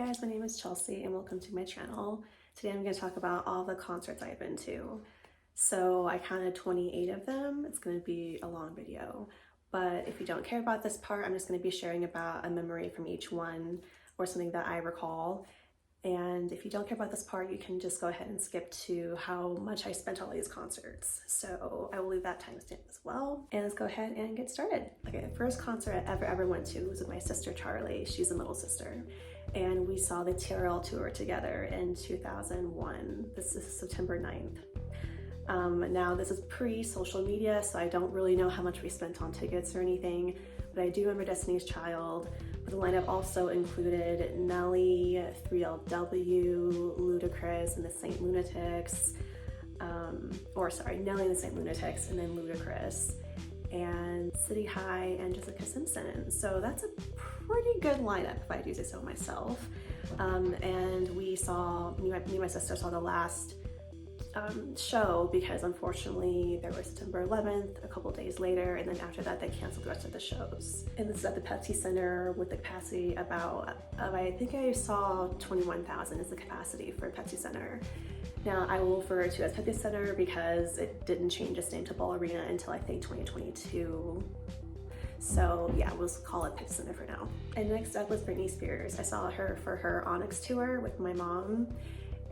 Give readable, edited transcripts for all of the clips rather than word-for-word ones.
guys, my name is Chelsea and welcome to my channel. Today I'm going to talk about all the concerts I've been to. So I counted 28 of them. It's going to be a long video, but if you don't care about this part, I'm just going to be sharing about a memory from each one or something that I recall. And if you don't care about this part, you can just go ahead and skip to how much I spent on all these concerts. So I will leave that timestamp as well. And let's go ahead and get started. Okay, the first concert I ever went to was with my sister Charlie. She's a middle sister. And we saw the TRL tour together in 2001. This is September 9th. Now this is pre-social media, so I don't really know how much we spent on tickets or anything, but I do remember Destiny's Child. But the lineup also included Nelly, 3LW, Ludacris, and the Saint Lunatics. Nelly and the Saint Lunatics, and then Ludacris, and City High, and Jessica Simpson. So that's a pretty good lineup, if I do say so myself. And me and my sister saw the last show because unfortunately there was September 11th a couple days later, and then after that they canceled the rest of the shows. And this is at the Pepsi Center with the capacity about I think I saw 21,000 is the capacity for Pepsi Center. Now I will refer to it as Pepsi Center because it didn't change its name to Ball Arena until I think 2022. So yeah, we'll call it Pepsi Center for now. And next up was Britney Spears. I saw her for her Onyx tour with my mom,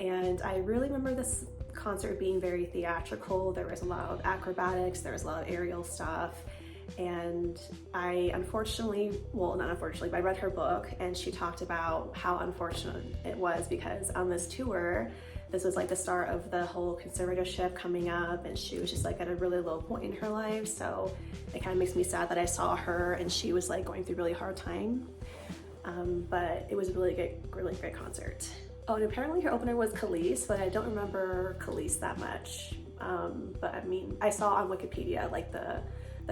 and I really remember this concert being very theatrical. There was a lot of acrobatics, there was a lot of aerial stuff, and I not unfortunately, but I read her book and she talked about how unfortunate it was because on this tour, this was like the start of the whole conservatorship coming up, and she was just like at a really low point in her life. So it kind of makes me sad that I saw her and she was like going through a really hard time. But it was a really great concert. Oh, and apparently her opener was Khalees, but I don't remember Khalees that much. But I mean, I saw on Wikipedia like the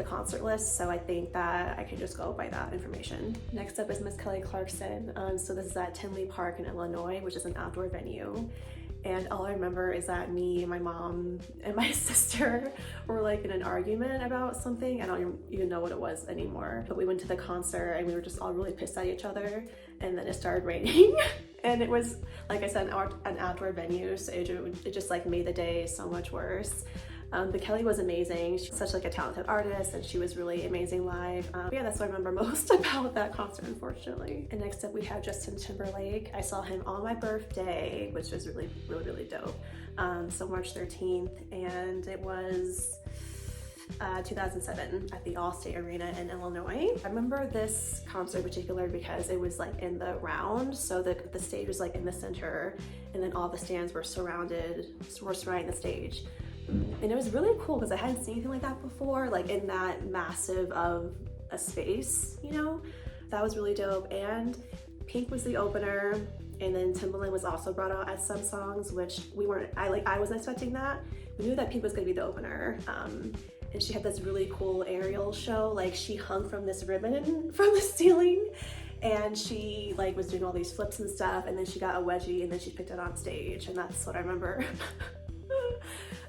concert list, so I think that I can just go by that information. Next up is Miss Kelly Clarkson. So this is at Tinley Park in Illinois, which is an outdoor venue. And all I remember is that me and my mom and my sister were like in an argument about something. I don't even know what it was anymore. But we went to the concert and we were just all really pissed at each other. And then it started raining. And it was, like I said, an outdoor venue. So it just like made the day so much worse. But Kelly was amazing. She's such like a talented artist and she was really amazing live. Yeah, that's what I remember most about that concert, unfortunately. And next up we have Justin Timberlake. I saw him on my birthday, which was really dope. So March 13th, and it was 2007 at the Allstate Arena in Illinois. I remember this concert in particular because it was like in the round, so the stage was like in the center, and then all the stands were surrounding the stage. And it was really cool because I hadn't seen anything like that before, like in that massive of a space, you know? That was really dope. And Pink was the opener, and then Timbaland was also brought out at some songs, which I wasn't expecting that. We knew that Pink was gonna be the opener. And she had this really cool aerial show, like she hung from this ribbon from the ceiling, and she like was doing all these flips and stuff, and then she got a wedgie and then she picked it on stage, and that's what I remember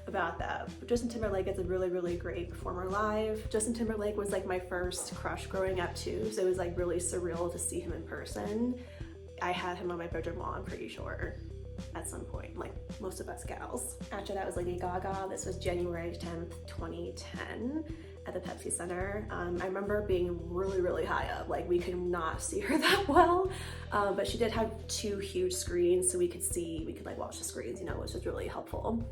about that. But Justin Timberlake is a really great performer live. Justin Timberlake was like my first crush growing up too, so it was like really surreal to see him in person. I had him on my bedroom wall, I'm pretty sure, at some point, like most of us gals. After that was Lady Gaga. This was January 10th, 2010 at the Pepsi Center. I remember being really high up, like we could not see her that well, but she did have two huge screens so we could like watch the screens, you know, which was really helpful.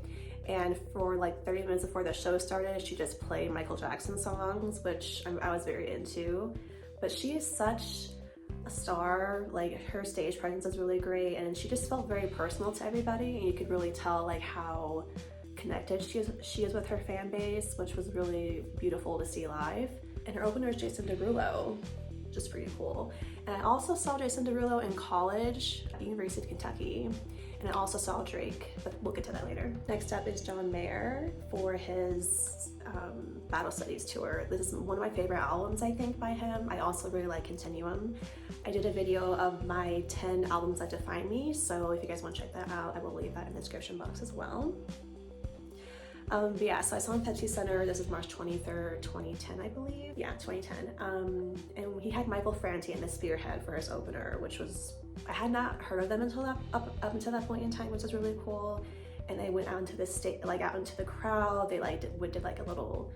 And for like 30 minutes before the show started, she just played Michael Jackson songs, which I was very into. But she is such a star, like her stage presence is really great, and she just felt very personal to everybody, and you could really tell like how connected she is with her fan base, which was really beautiful to see live. And her opener is Jason Derulo, just pretty cool. And I also saw Jason Derulo in college at the University of Kentucky. And I also saw Drake, but we'll get to that later. Next up is John Mayer for his Battle Studies tour. This is one of my favorite albums, I think, by him. I also really like Continuum. I did a video of my 10 albums that define me, so if you guys want to check that out, I will leave that in the description box as well. But yeah, so I saw him at Pepsi Center. This is March 23rd, 2010, I believe. Yeah, 2010. And he had Michael Franti in the Spearhead for his opener, which was I had not heard of them until up until that point in time, which was really cool. And they went out into the state, like out into the crowd. They like did like a little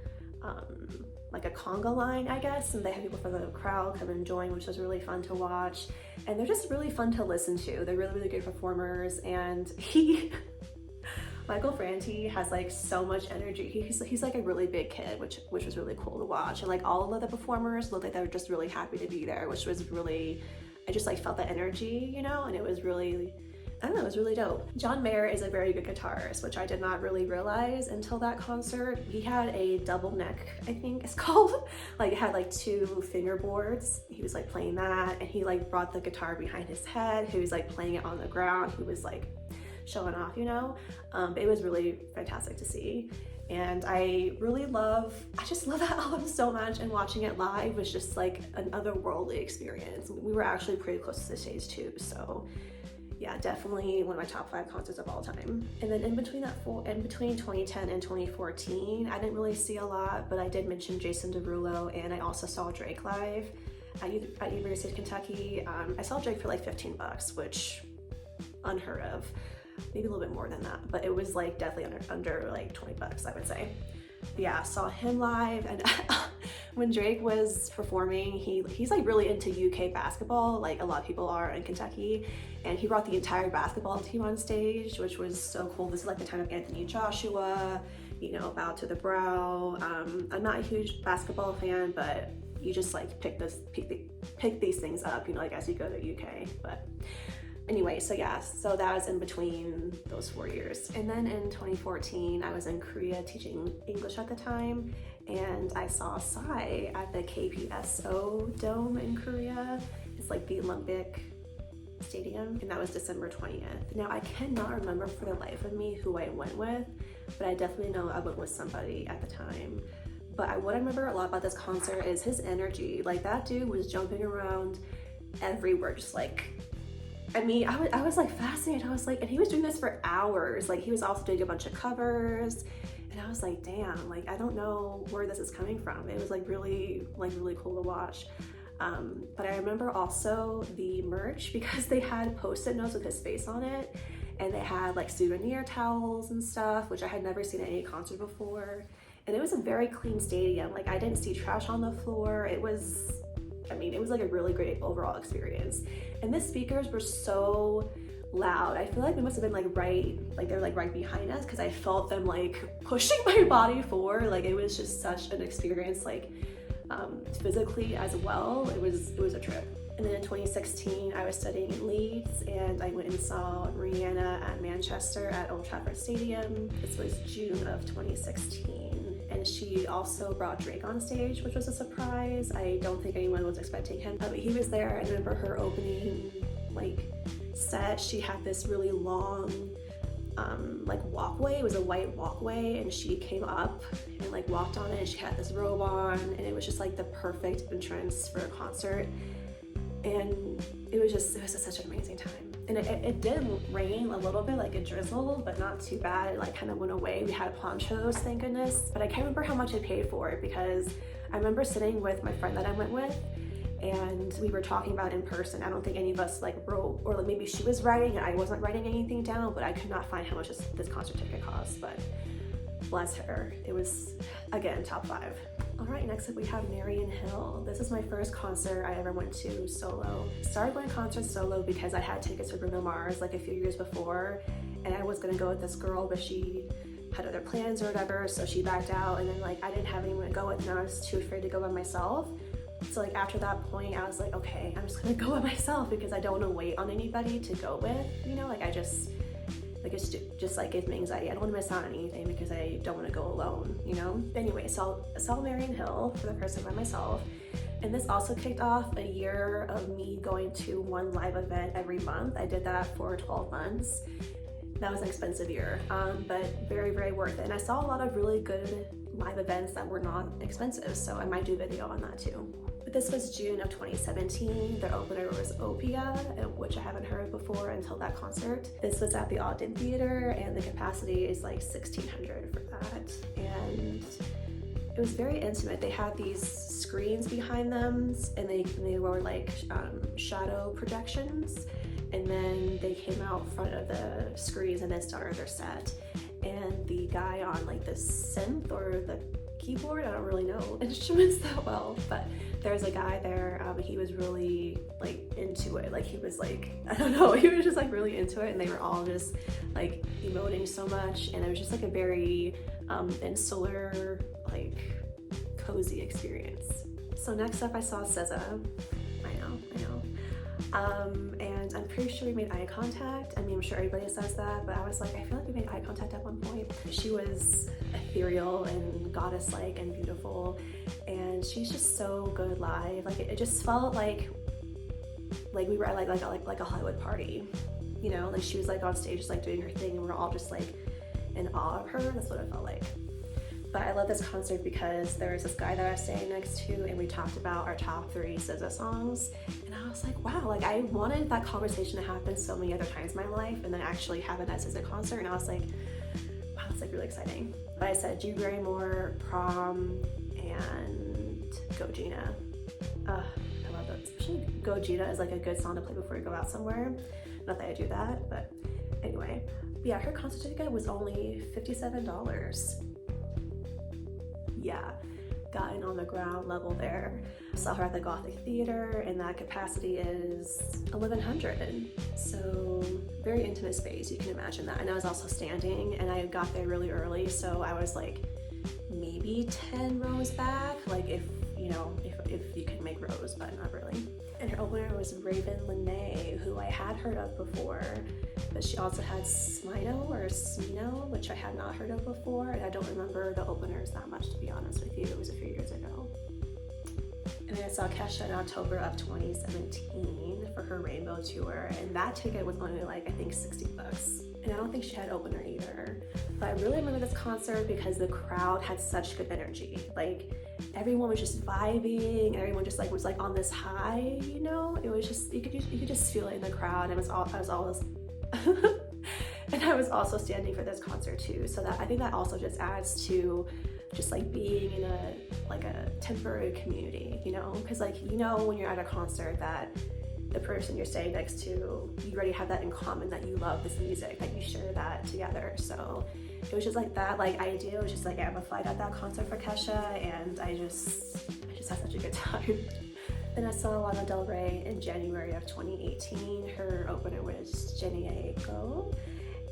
like a conga line, I guess, and they had people from the crowd come and join, which was really fun to watch. And they're just really fun to listen to. They're really, really good performers. And Michael Franti has like so much energy. He's like a really big kid, which was really cool to watch. And like all of the performers looked like they were just really happy to be there, which was really, I just like felt the energy, you know, and it was really, I don't know, it was really dope. John Mayer is a very good guitarist, which I did not really realize until that concert. He had a double neck, I think it's called. Like it had like 2 fingerboards. He was like playing that, and he like brought the guitar behind his head. He was like playing it on the ground. He was like showing off, you know? But it was really fantastic to see. And I just love that album so much, and watching it live was just like an otherworldly experience. We were actually pretty close to the stage too, so yeah, definitely one of my top 5 concerts of all time. And then in between 2010 and 2014, I didn't really see a lot, but I did mention Jason Derulo, and I also saw Drake live at University of Kentucky. I saw Drake for like $15, which unheard of. Maybe a little bit more than that, but it was like definitely under like $20, I would say. But yeah, I saw him live, and when Drake was performing, he's like really into UK basketball, like a lot of people are in Kentucky, and he brought the entire basketball team on stage, which was so cool. This is like the time of Anthony Joshua, you know, Bow to the Brow. I'm not a huge basketball fan, but you just like pick these things up, you know, like as you go to UK. But anyway, so yeah, so that was in between those 4 years. And then in 2014, I was in Korea teaching English at the time, and I saw Psy at the KPSO Dome in Korea. It's like the Olympic Stadium, and that was December 20th. Now, I cannot remember for the life of me who I went with, but I definitely know I went with somebody at the time. But what I remember a lot about this concert is his energy. Like, that dude was jumping around everywhere, just like, I mean, I was like fascinated. I was like, and he was doing this for hours. Like, he was also doing a bunch of covers, and I was like, damn, like, I don't know where this is coming from. It was like really cool to watch. But I remember also the merch, because they had Post-it notes with his face on it, and they had like souvenir towels and stuff, which I had never seen at any concert before. And it was a very clean stadium. Like, I didn't see trash on the floor. It was like a really great overall experience. And the speakers were so loud. I feel like they must have been they're right behind us, because I felt them like pushing my body forward. Like, it was just such an experience, like physically as well. It was a trip. And then in 2016, I was studying in Leeds, and I went and saw Rihanna at Manchester at Old Trafford Stadium. This was June of 2016. And she also brought Drake on stage, which was a surprise. I don't think anyone was expecting him, but he was there. I remember her opening set. She had this really long walkway. It was a white walkway, and she came up and walked on it, and she had this robe on, and it was just like the perfect entrance for a concert. And it was just such an amazing time. And it did rain a little bit, like a drizzle, but not too bad. It kind of went away. We had ponchos, thank goodness. But I can't remember how much I paid for it, because I remember sitting with my friend that I went with, and we were talking about it in person. I don't think any of us wrote, or maybe she was writing and I wasn't writing anything down, but I could not find how much this concert ticket cost. But bless her, it was, again, top 5. All right, next up we have Marion Hill. This is my first concert I ever went to solo. Started going to concerts solo because I had tickets for Bruno Mars a few years before, and I was gonna go with this girl, but she had other plans or whatever, so she backed out, and then I didn't have anyone to go with, and I was too afraid to go by myself. So after that point, I was like, okay, I'm just gonna go by myself, because I don't want to wait on anybody to go with, you know, it's just gives me anxiety. I don't want to miss out on anything, because I don't want to go alone, you know? Anyway, so I saw Marion Hill for the first time by myself, and this also kicked off a year of me going to one live event every month. I did that for 12 months. That was an expensive year, but very, very worth it. And I saw a lot of really good live events that were not expensive, so I might do a video on that too. But this was June of 2017. Their opener was Opia, which I haven't heard before until that concert. This was at the Ogden Theater, and the capacity is 1,600 for that. And it was very intimate. They had these screens behind them, and they were shadow projections. and then they came out in front of the screens and then started their set. And the guy on like the synth or the keyboard, I don't really know instruments that well, but there's a guy there, he was really like into it. Like he was like, I don't know, he was just like really into it, and they were all just like emoting so much, and it was just like a very insular, like cozy experience. So next up I saw SZA. I know. And I'm pretty sure we made eye contact. I mean, I'm sure everybody says that, but I was like, I feel like we made eye contact at one point. She was ethereal and goddess-like and beautiful, and she's just so good live. Like it just felt like we were at like a Hollywood party, you know? Like she was like on stage just like doing her thing, and we're all just like in awe of her. That's what it felt like. But I love this concert because there was this guy that I was standing next to, and we talked about our top 3 SZA songs, and I was like, wow, like I wanted that conversation to happen so many other times in my life, and then actually have it at SZA concert, and I was like, wow, it's like really exciting. But I said Drew Barrymore, Prom, and Go Gina. I love those. Especially Go Gina is like a good song to play before you go out somewhere. Not that I do that, but anyway. But yeah, her concert ticket was only $57. Yeah, got in on the ground level there. Saw her at the Gothic Theater, and that capacity is 1,100. So very intimate space, you can imagine that. And I was also standing, and I got there really early, so I was like maybe 10 rows back, like if you could make rows, but not really. And her opener was Raven Lenae, who I had heard of before, but she also had Smino or Smino, which I had not heard of before, and I don't remember the openers that much, to be honest with you. It was a few years ago. And then I saw Kesha in October of 2017 for her Rainbow Tour, and that ticket was only like, I think, $60. And I don't think she had opener either. But I really remember this concert because the crowd had such good energy. Like, everyone was just vibing, everyone just like was like on this high, you know? It was just, you could just feel it in the crowd. And I was always and I was also standing for this concert too. So that, I think that also just adds to just like being in a temporary community, you know? Because like, you know, when you're at a concert that the person you're standing next to, you already have that in common, that you love this music, that you share that together. So it was just like that like idea was just like amplified at that concert for Kesha, and I just had such a good time. Then I saw Lana Del Rey in January of 2018. Her opener was Jenny Aiko,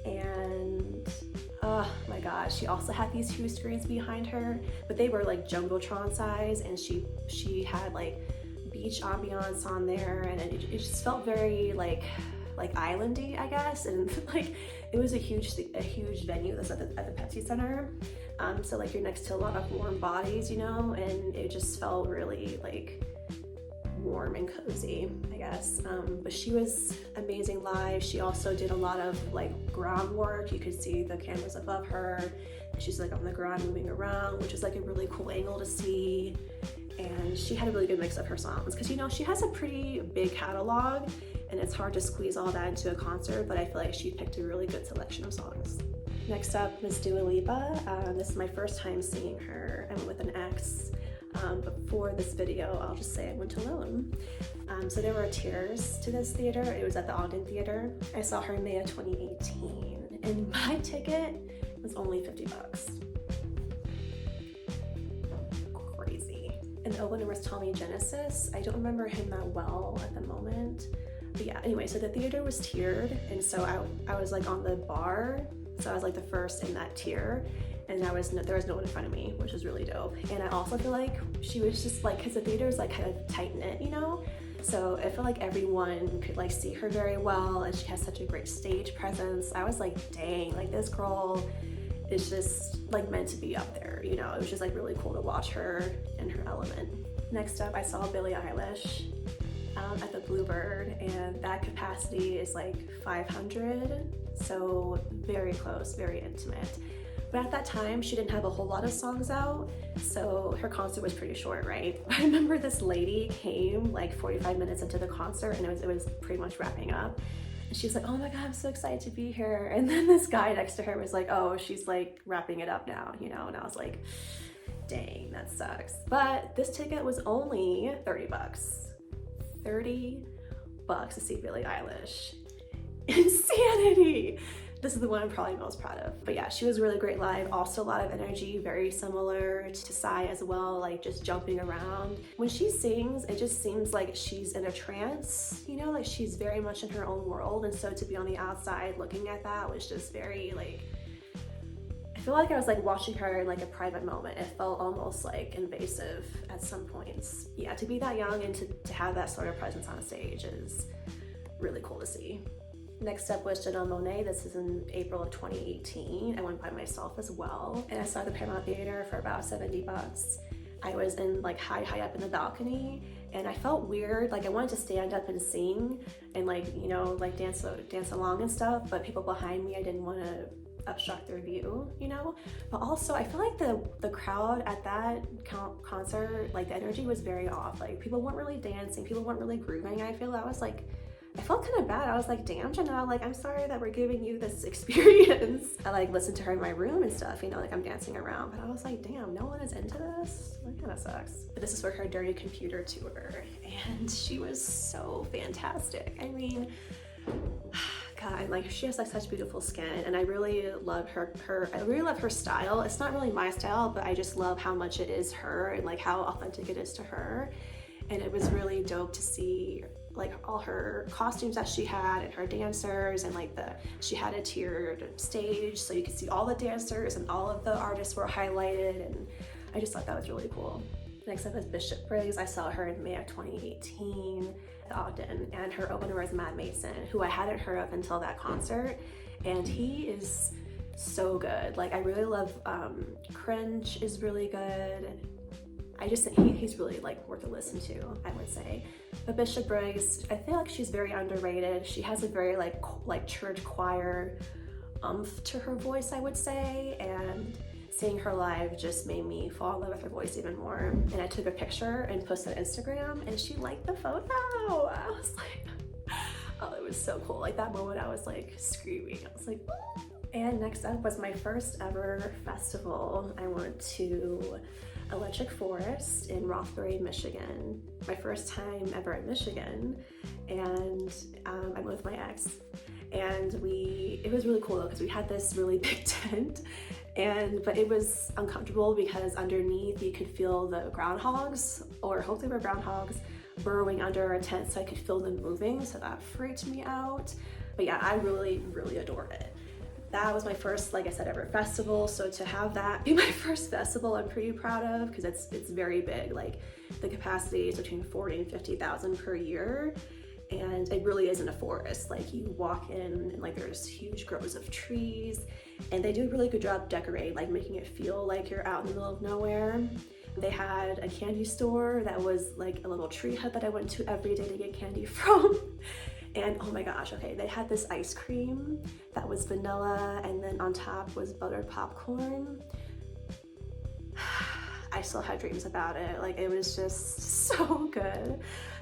and oh my gosh, she also had these huge screens behind her, but they were like jumbotron size, and she had like beach ambiance on there, and it just felt very like islandy, I guess, and like it was a huge venue that's at the Pepsi Center, so like you're next to a lot of warm bodies, you know, and it just felt really like warm and cozy, I guess. But she was amazing live. She also did a lot of like groundwork. You could see the cameras above her, and she's like on the ground moving around, which is like a really cool angle to see. And she had a really good mix of her songs, because, you know, she has a pretty big catalog, and it's hard to squeeze all that into a concert, but I feel like she picked a really good selection of songs. Next up, Miss Dua Lipa. This is my first time seeing her. I went with an ex, but for this video, I'll just say I went alone. So there were tiers to this theater. It was at the Ogden Theater. I saw her in May of 2018, and my ticket was only $50. And the opener was Tommy Genesis. I don't remember him that well at the moment. But yeah, anyway, so the theater was tiered, and so I was like on the bar, so I was like the first in that tier, and there was no one in front of me, which was really dope. And I also feel like she was just like, because the theater is like kind of tight-knit, you know? So I feel like everyone could like see her very well, and she has such a great stage presence. I was like, dang, like this girl is just like meant to be up there, you know? It was just like really cool to watch her in her element. Next up, I saw Billie Eilish at the Bluebird, and that capacity is like 500, so very close, very intimate. But at that time, she didn't have a whole lot of songs out, so her concert was pretty short, right? I remember this lady came like 45 minutes into the concert, and it was pretty much wrapping up. And she's like, oh my God, I'm so excited to be here. And then this guy next to her was like, oh, she's like wrapping it up now, you know? And I was like, dang, that sucks. But this ticket was only $30. $30 to see Billie Eilish. insanity. This is the one I'm probably most proud of. But yeah, she was really great live. Also a lot of energy, very similar to Sai as well, like just jumping around. When she sings, it just seems like she's in a trance, you know, like she's very much in her own world. And so to be on the outside looking at that was just very like, I feel like I was like watching her in like a private moment. It felt almost like invasive at some points. Yeah, to be that young and to have that sort of presence on stage is really cool to see. Next up was Janelle Monáe. This is in April of 2018. I went by myself as well. And I saw the Paramount Theater for about $70. I was in like high up in the balcony and I felt weird. Like I wanted to stand up and sing and like, you know, like dance along and stuff, but people behind me, I didn't want to obstruct their view, you know? But also I feel like the crowd at that concert, like the energy was very off. Like people weren't really dancing, people weren't really grooving. I felt kind of bad. I was like, damn, Janelle, like, I'm sorry that we're giving you this experience. I like listened to her in my room and stuff, you know, like I'm dancing around, but I was like, damn, no one is into this? That kind of sucks. But this is for her Dirty Computer tour, and she was so fantastic. I mean, God, like she has like such beautiful skin, and I really love I really love her style. It's not really my style, but I just love how much it is her and like how authentic it is to her. And it was really dope to see like all her costumes that she had and her dancers, and like she had a tiered stage so you could see all the dancers and all of the artists were highlighted, and I just thought that was really cool. Next up is Bishop Briggs. I saw her in May of 2018 at Ogden, and her opener was Matt Mason, who I hadn't heard of until that concert, and he is so good. Like I really love Cringe is really good. I just think he's really like worth a listen to, I would say. But Bishop Briggs, I feel like she's very underrated. She has a very like church choir umph to her voice, I would say, and seeing her live just made me fall in love with her voice even more. And I took a picture and posted on Instagram, and she liked the photo. I was like, oh, it was so cool. Like that moment I was like screaming. I was like, woo! And next up was my first ever festival. I went to Electric Forest in Rothbury, Michigan. My first time ever in Michigan, and I went with my ex, and it was really cool though, because we had this really big tent, but it was uncomfortable because underneath you could feel the groundhogs, or hopefully they were groundhogs, burrowing under our tent, so I could feel them moving, so that freaked me out. But yeah, I really adored it. That was my first, like I said, ever festival. So to have that be my first festival, I'm pretty proud of, because it's very big. Like the capacity is between 40 and 50,000 per year. And it really is in a forest. Like you walk in and like there's huge groves of trees, and they do a really good job decorating, like making it feel like you're out in the middle of nowhere. They had a candy store that was like a little tree hut that I went to every day to get candy from. And oh my gosh, okay, they had this ice cream that was vanilla, and then on top was buttered popcorn. I still had dreams about it. Like it was just so good.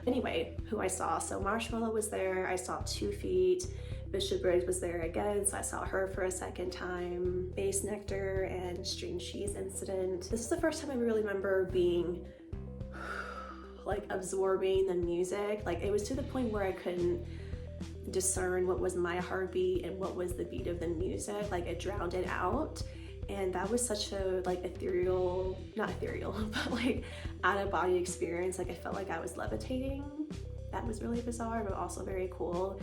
Anyway, who I saw. So Marshmallow was there. I saw 2 Feet. Bishop Briggs was there again, so I saw her for a second time. Base Nectar and String Cheese Incident. This is the first time I really remember being like absorbing the music. Like it was to the point where I couldn't discern what was my heartbeat and what was the beat of the music. Like it drowned it out, and that was such a like ethereal, not ethereal, but like out of body experience. Like I felt like I was levitating. That was really bizarre, but also very cool.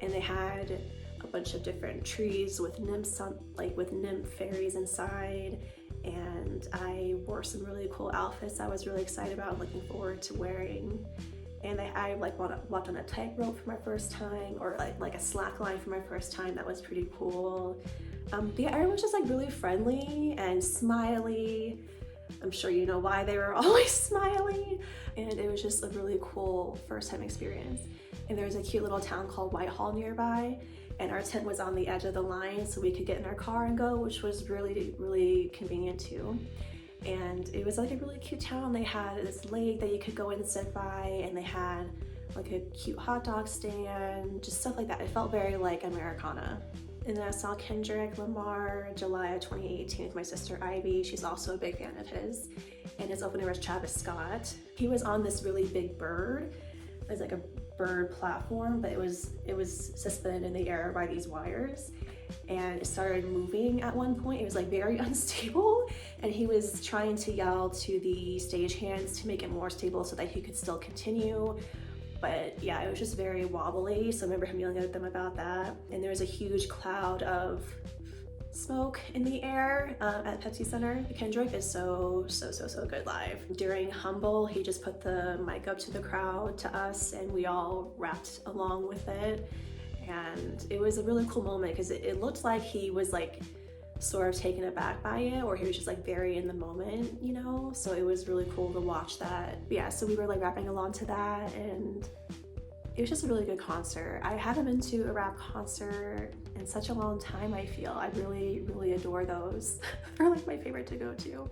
And they had a bunch of different trees with nymphs with nymph fairies inside, and I wore some really cool outfits I was really excited about, looking forward to wearing. And I like walked on a tightrope for my first time, or like a slack line for my first time. That was pretty cool. Yeah, everyone was just like really friendly and smiley. I'm sure you know why they were always smiley. And it was just a really cool first time experience. And there's a cute little town called Whitehall nearby, and our tent was on the edge of the line, so we could get in our car and go, which was really convenient too. And it was like a really cute town. They had this lake that you could go and sit by, and they had like a cute hot dog stand, just stuff like that. It felt very like Americana. And then I saw Kendrick Lamar July of 2018 with my sister Ivy. She's also a big fan of his. And his opener was Travis Scott. He was on this really big bird. It was like a bird platform, but it was suspended in the air by these wires, and it started moving at one point. It was like very unstable, and he was trying to yell to the stagehands to make it more stable so that he could still continue. But yeah, it was just very wobbly, so I remember him yelling at them about that. And there was a huge cloud of smoke in the air at Pepsi Center. Kendrick is so good live. During Humble, he just put the mic up to the crowd, to us, and we all rapped along with it. And it was a really cool moment because it looked like he was like sort of taken aback by it, or he was just like very in the moment, you know? So it was really cool to watch that. But yeah, so we were like rapping along to that, and it was just a really good concert. I haven't been to a rap concert in such a long time, I feel. I really adore those. They're like my favorite to go to.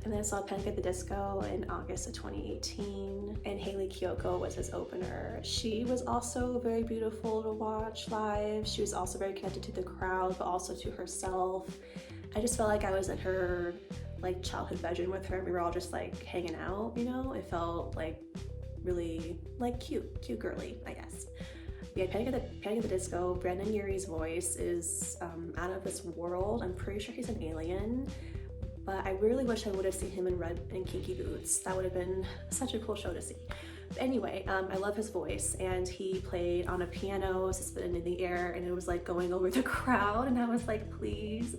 And then I saw Panic! At the Disco in August of 2018, and Hayley Kiyoko was his opener. She was also very beautiful to watch live. She was also very connected to the crowd, but also to herself. I just felt like I was in her like childhood bedroom with her. We were all just like hanging out, you know? It felt like really like cute girly, I guess. We had Panic! At the Disco. Brandon Urie's voice is out of this world. I'm pretty sure he's an alien. But I really wish I would have seen him in red and kinky boots. That would have been such a cool show to see. But anyway, I love his voice, and he played on a piano suspended in the air, and it was like going over the crowd, and I was like, please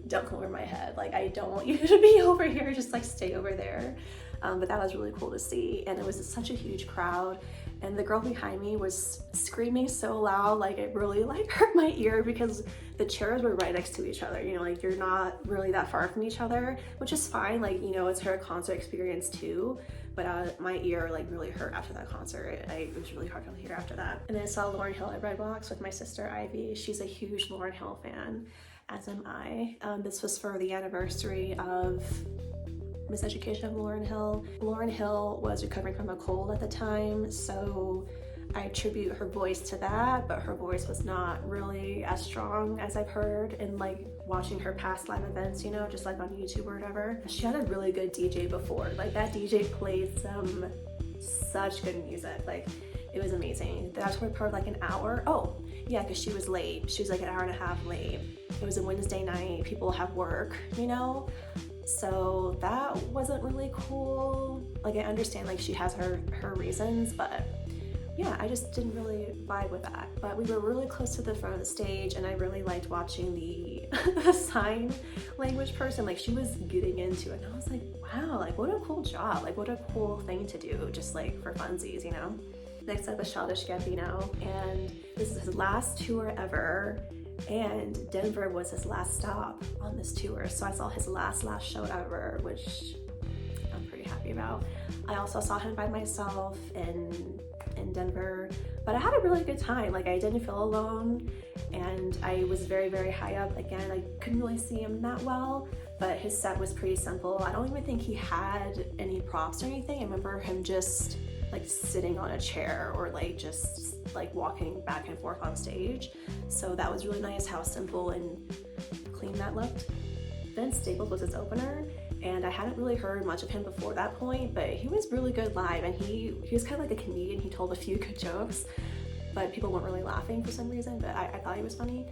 don't come over my head. Like, I don't want you to be over here, just like stay over there. But that was really cool to see, and it was such a huge crowd. And the girl behind me was screaming so loud, like it really like hurt my ear, because the chairs were right next to each other. You know, like you're not really that far from each other, which is fine. Like, you know, it's her concert experience too. But my ear like really hurt after that concert. It was really hard to hear after that. And then I saw Lauryn Hill at Redbox with my sister Ivy. She's a huge Lauryn Hill fan, as am I. This was for the anniversary of Miseducation of Lauryn Hill. Lauryn Hill was recovering from a cold at the time, so I attribute her voice to that, but her voice was not really as strong as I've heard in like watching her past live events, you know, just like on YouTube or whatever. She had a really good DJ before. Like that DJ played such good music. Like it was amazing. That's where part like an hour. Oh yeah, because she was late. She was like an hour and a half late. It was a Wednesday night. People have work, you know? So that wasn't really cool. Like I understand like she has her reasons, but yeah, I just didn't really vibe with that. But we were really close to the front of the stage, and I really liked watching the sign language person. Like she was getting into it, and I was like, wow, like what a cool job. Like what a cool thing to do, just like for funsies, you know? Next up is Childish Gambino, and this is his last tour ever. And Denver was his last stop on this tour, so I saw his last show ever, which I'm pretty happy about. I also saw him by myself in Denver, but I had a really good time. Like I didn't feel alone, and I was very high up. Again, I couldn't really see him that well, but his set was pretty simple. I don't even think he had any props or anything. I remember him just like sitting on a chair or like just like walking back and forth on stage. So that was really nice how simple and clean that looked. Vince Staples was his opener, and I hadn't really heard much of him before that point, but he was really good live, and he was kind of like a comedian. He told a few good jokes, but people weren't really laughing for some reason, but I thought he was funny.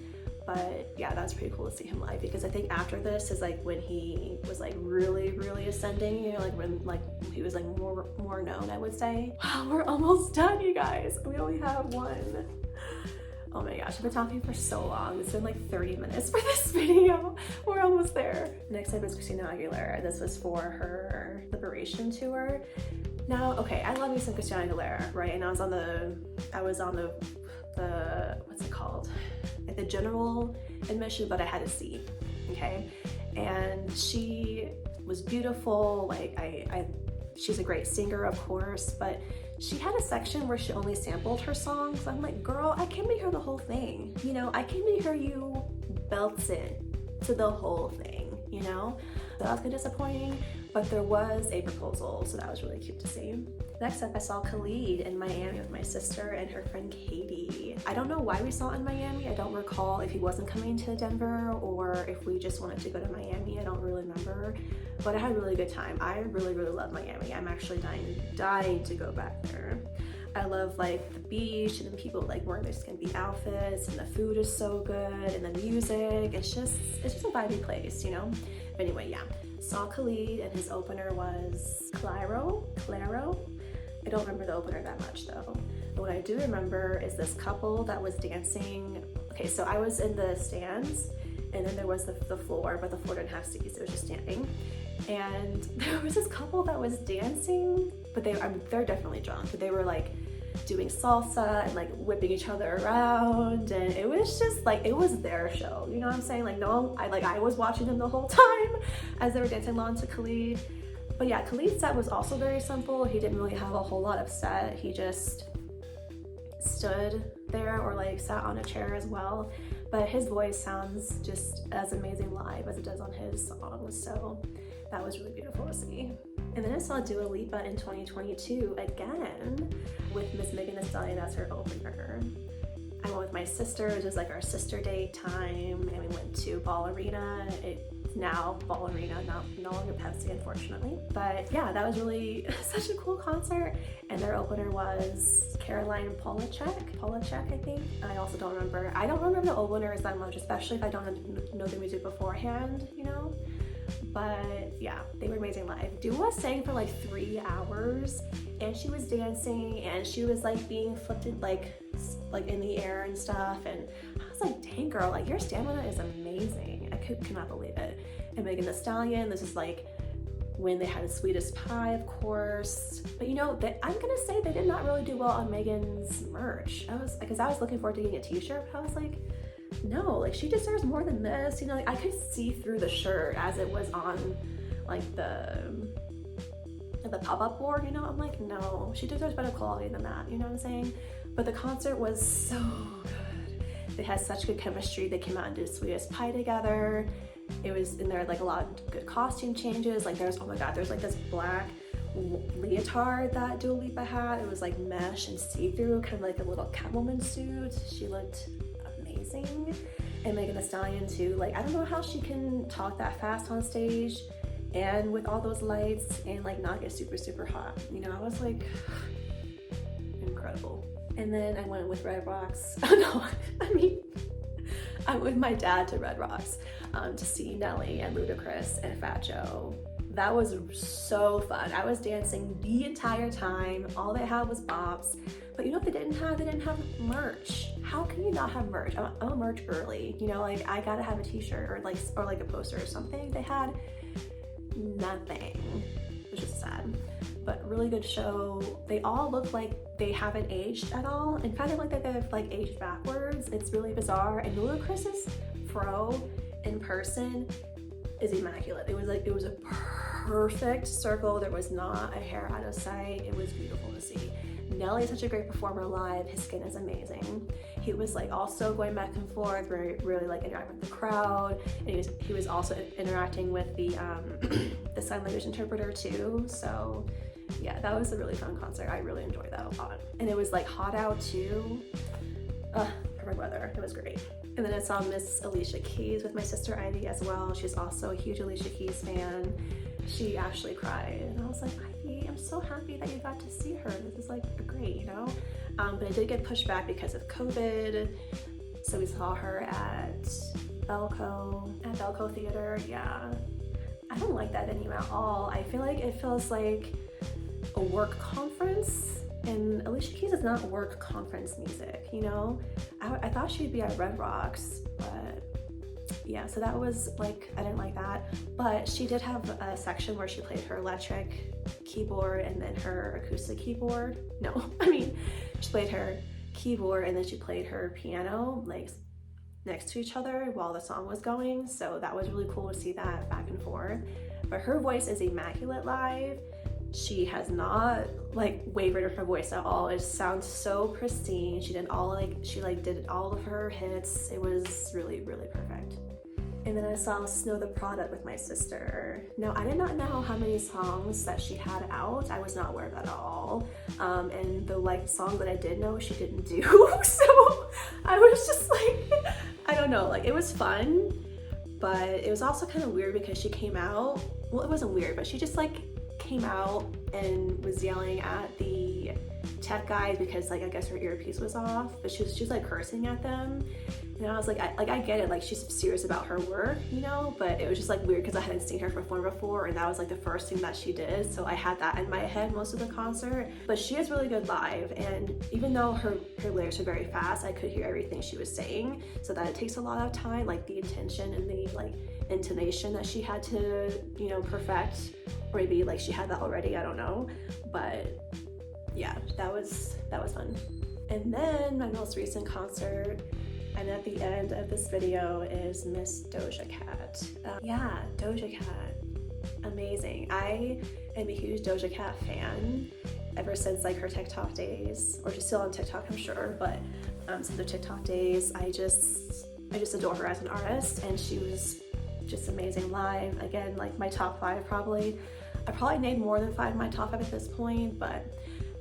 But yeah, that was pretty cool to see him live, because I think after this is like when he was like really ascending, you know, like when like he was like more known, I would say. Wow, we're almost done, you guys. We only have one. Oh my gosh, I've been talking for so long. It's been like 30 minutes for this video. We're almost there. Next up is Christina Aguilera. This was for her Liberation tour. Now, okay, I love me some Christina Aguilera, right? And I was on the what's it called? Like the general admission, but I had a seat, okay? And she was beautiful. Like she's a great singer, of course, but she had a section where she only sampled her songs. I'm like, girl, I came to hear the whole thing. You know, I came to hear you belt it to the whole thing, you know? So that was kind of disappointing, but there was a proposal, so that was really cute to see. Next up, I saw Khalid in Miami with my sister and her friend Katie. I don't know why we saw it in Miami. I don't recall if he wasn't coming to Denver or if we just wanted to go to Miami. I don't really remember, but I had a really good time. I really love Miami. I'm actually dying to go back there. I love like the beach and then people like wearing their skimpy outfits, and the food is so good, and the music. It's just a vibey place, you know? But anyway, yeah. Saw Khalid, and his opener was Claro. I don't remember the opener that much though. But what I do remember is this couple that was dancing. Okay, so I was in the stands, and then there was the floor, but the floor didn't have seats, it was just standing. And there was this couple that was dancing, but they're definitely drunk, but they were like doing salsa and like whipping each other around, and it was just like, it was their show, you know what I'm saying? Like, no, I was watching them the whole time as they were dancing along to Khalid. But yeah, Khalid's set was also very simple. He didn't really have a whole lot of set. He just stood there or like sat on a chair as well. But his voice sounds just as amazing live as it does on his songs. So that was really beautiful to see. And then I saw Dua Lipa in 2022 again with Miss Megan Thee Stallion as her opener. I went with my sister. It was like our sister day time, and we went to Ball Arena. It's now Ball Arena, no longer Pepsi, unfortunately. But yeah, that was really such a cool concert. And their opener was Caroline Polachek, I think. I also don't remember. I don't remember the openers that much, especially if I don't know the music beforehand, you know? But yeah, they were amazing live. Dua sang for like 3 hours, and she was dancing, and she was like being flipped like in the air and stuff, and I was like, dang girl, like your stamina is amazing. I could not believe it. And Megan Thee Stallion, this is like when they had the Sweetest Pie, of course. But you know, I'm gonna say they did not really do well on Megan's merch. I was looking forward to getting a t-shirt, but I was like, no, like she deserves more than this. You know, like I could see through the shirt as it was on like the pop-up board, you know? I'm like, no, she deserves better quality than that, you know what I'm saying? But the concert was so good. They had such good chemistry. They came out and did Sweetest Pie together. It was in there like a lot of good costume changes. Like there's, oh my God, there's like this black leotard that Dua Lipa had. It was like mesh and see-through, kind of like a little Catwoman suit. She looked amazing. And Megan Thee Stallion too. Like, I don't know how she can talk that fast on stage and with all those lights and like not get super, super hot. You know, I was like, incredible. And then I went with Red Rocks. I went with my dad to Red Rocks to see Nelly and Ludacris and Fat Joe. That was so fun. I was dancing the entire time. All they had was bops. But you know what they didn't have? They didn't have merch. How can you not have merch? I'm a merch girly. You know, like I gotta have a t-shirt or like a poster or something. They had nothing, which is sad. But really good show. They all look like they haven't aged at all, and kind of like that they've like aged backwards. It's really bizarre. And Ludacris's fro in person is immaculate. It was a perfect circle. There was not a hair out of sight. It was beautiful to see. Nelly is such a great performer live. His skin is amazing. He was like also going back and forth, really like interacting with the crowd, and he was also interacting with the the sign language interpreter too. So yeah, that was a really fun concert. I really enjoyed that a lot. And it was like hot out too. Perfect weather. It was great. And then I saw Miss Alicia Keys with my sister Ivy as well. She's also a huge Alicia Keys fan. She actually cried, and I was like, Ivy, I'm so happy that you got to see her. This is like great, you know? But I did get pushed back because of COVID. So we saw her at Belco Theater. Yeah, I don't like that venue at all. I feel like it feels like a work conference, and Alicia Keys is not work conference music, you know? I thought she'd be at Red Rocks, but yeah, so that was like, I didn't like that. But she did have a section where she played her electric keyboard and then her acoustic keyboard. She played her keyboard and then she played her piano like next to each other while the song was going. So that was really cool to see that back and forth. But her voice is immaculate live. She has not like wavered in her voice at all. It sounds so pristine. She did all of her hits. It was really, really perfect. And then I saw Snow the Product with my sister. Now, I did not know how many songs that she had out. I was not aware of that at all. And the song that I did know, she didn't do. So I was just like, I don't know, like it was fun, but it was also kind of weird because she came out, well, it wasn't weird, but she just like came out and was yelling at the tech guys because like I guess her earpiece was off, but she was like cursing at them. And I was like, I get it, like she's serious about her work, you know, but it was just like weird because I hadn't seen her perform before, and that was like the first thing that she did, so I had that in my head most of the concert. But she is really good live, and even though her lyrics are very fast, I could hear everything she was saying, so that it takes a lot of time, like the intention and the like intonation that she had to, you know, perfect, or maybe like she had that already, I don't know, but yeah, that was fun. And then my most recent concert, and at the end of this video, is Miss Doja Cat. Yeah, Doja Cat, amazing. I am a huge Doja Cat fan ever since like her TikTok days, or she's still on TikTok, I'm sure, but since her TikTok days, I just adore her as an artist, and she was just amazing live. Again, like my top 5 probably. I probably named more than 5 in my top 5 at this point, but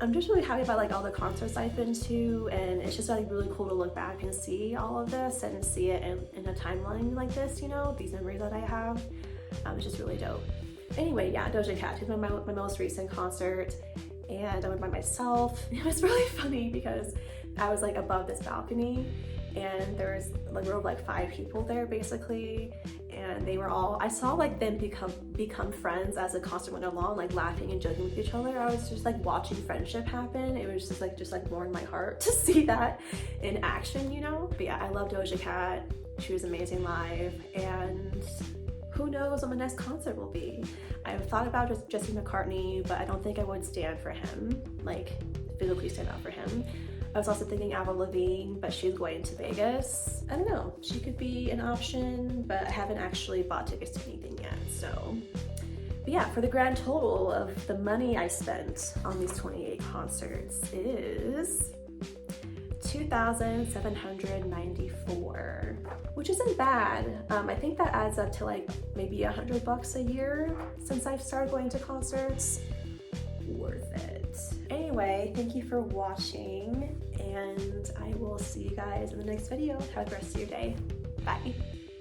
I'm just really happy about like all the concerts I've been to, and it's just like really cool to look back and see all of this and see it in a timeline like this, you know, these memories that I have. It's just really dope. Anyway, yeah, Doja Cat, she's my most recent concert, and I went by myself. It was really funny because I was like above this balcony, and there was like a row of like 5 people there basically, and they were all, I saw like them become friends as the concert went along, like laughing and joking with each other. I was just like watching friendship happen. It was just like warmed my heart to see that in action, you know. But yeah, I love Doja Cat. She was amazing live, and who knows what my next concert will be. I've thought about just Jesse McCartney, but I don't think I would stand for him, like physically stand out for him. I was also thinking Avril Lavigne, but she's going to Vegas. I don't know, she could be an option, but I haven't actually bought tickets to anything yet, so. But yeah, for the grand total of the money I spent on these 28 concerts is $2,794, which isn't bad. I think that adds up to like maybe $100 a year since I've started going to concerts. Worth it. Anyway, thank you for watching, and I will see you guys in the next video. Have the rest of your day. Bye.